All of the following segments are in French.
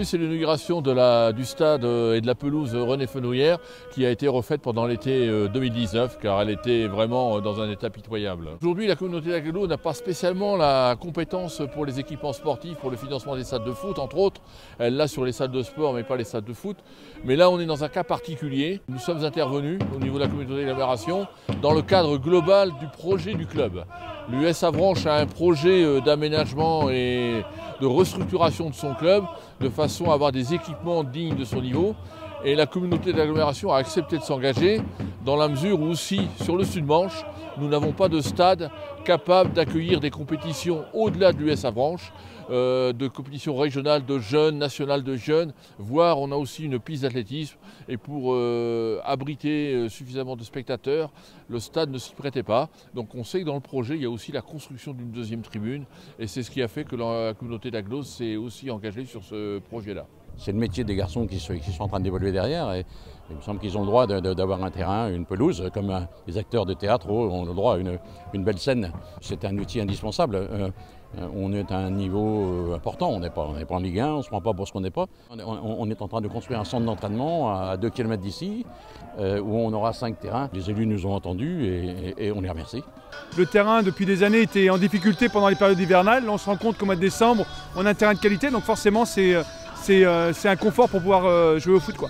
Aujourd'hui, c'est l'inauguration du stade et de la pelouse René Fenouillère qui a été refaite pendant l'été 2019 car elle était vraiment dans un état pitoyable. Aujourd'hui, la communauté d'Agloé n'a pas spécialement la compétence pour les équipements sportifs, pour le financement des stades de foot, entre autres. Elle l'a sur les stades de sport mais pas les stades de foot. Mais là, on est dans un cas particulier. Nous sommes intervenus au niveau de la communauté d'agglomération dans le cadre global du projet du club. L'US Avranches a un projet d'aménagement et de restructuration de son club de façon à avoir des équipements dignes de son niveau. Et la communauté d'agglomération a accepté de s'engager dans la mesure où aussi sur le Sud-Manche, nous n'avons pas de stade capable d'accueillir des compétitions au-delà de l'US Avranches, de compétitions régionales de jeunes, nationales de jeunes, voire on a aussi une piste d'athlétisme. Et pour abriter suffisamment de spectateurs, le stade ne s'y prêtait pas. Donc on sait que dans le projet, il y a aussi la construction d'une deuxième tribune. Et c'est ce qui a fait que la communauté d'Aglos s'est aussi engagée sur ce projet-là. C'est le métier des garçons qui sont en train d'évoluer derrière et il me semble qu'ils ont le droit d'avoir un terrain, une pelouse, comme les acteurs de théâtre ont le droit à une belle scène. C'est un outil indispensable. On est à un niveau important, on n'est pas en Ligue 1, on ne se prend pas pour ce qu'on n'est pas. On est en train de construire un centre d'entraînement à 2 km d'ici, où on aura 5 terrains. Les élus nous ont entendus et on les remercie. Le terrain, depuis des années, était en difficulté pendant les périodes hivernales. Là, on se rend compte qu'au mois de décembre, on a un terrain de qualité, donc forcément c'est un confort pour pouvoir jouer au foot, quoi.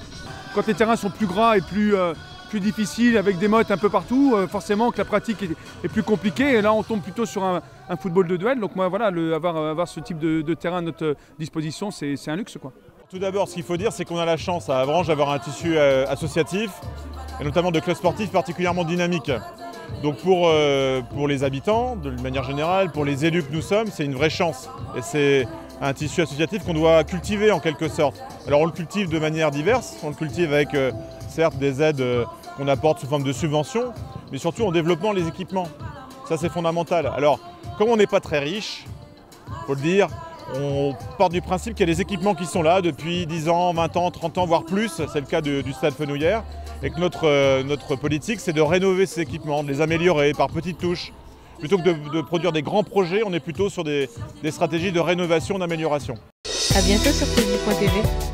Quand les terrains sont plus gras et plus difficiles, avec des mottes un peu partout, forcément que la pratique est plus compliquée. Et là, on tombe plutôt sur un football de duel. Donc moi, voilà, avoir ce type de terrain à notre disposition, c'est un luxe, quoi. Tout d'abord, ce qu'il faut dire, c'est qu'on a la chance à Avranches d'avoir un tissu associatif, et notamment de clubs sportifs particulièrement dynamiques. Donc pour les habitants, de manière générale, pour les élus que nous sommes, c'est une vraie chance. Et c'est un tissu associatif qu'on doit cultiver en quelque sorte. Alors on le cultive de manière diverse, on le cultive avec certes des aides qu'on apporte sous forme de subventions, mais surtout en développant les équipements. Ça c'est fondamental. Alors comme on n'est pas très riche, il faut le dire, on part du principe qu'il y a des équipements qui sont là depuis 10 ans, 20 ans, 30 ans, voire plus, c'est le cas du stade Fenouillère, et que notre politique c'est de rénover ces équipements, de les améliorer par petites touches. Plutôt que de produire des grands projets, on est plutôt sur des stratégies de rénovation, d'amélioration. À bientôt sur Tv.tv.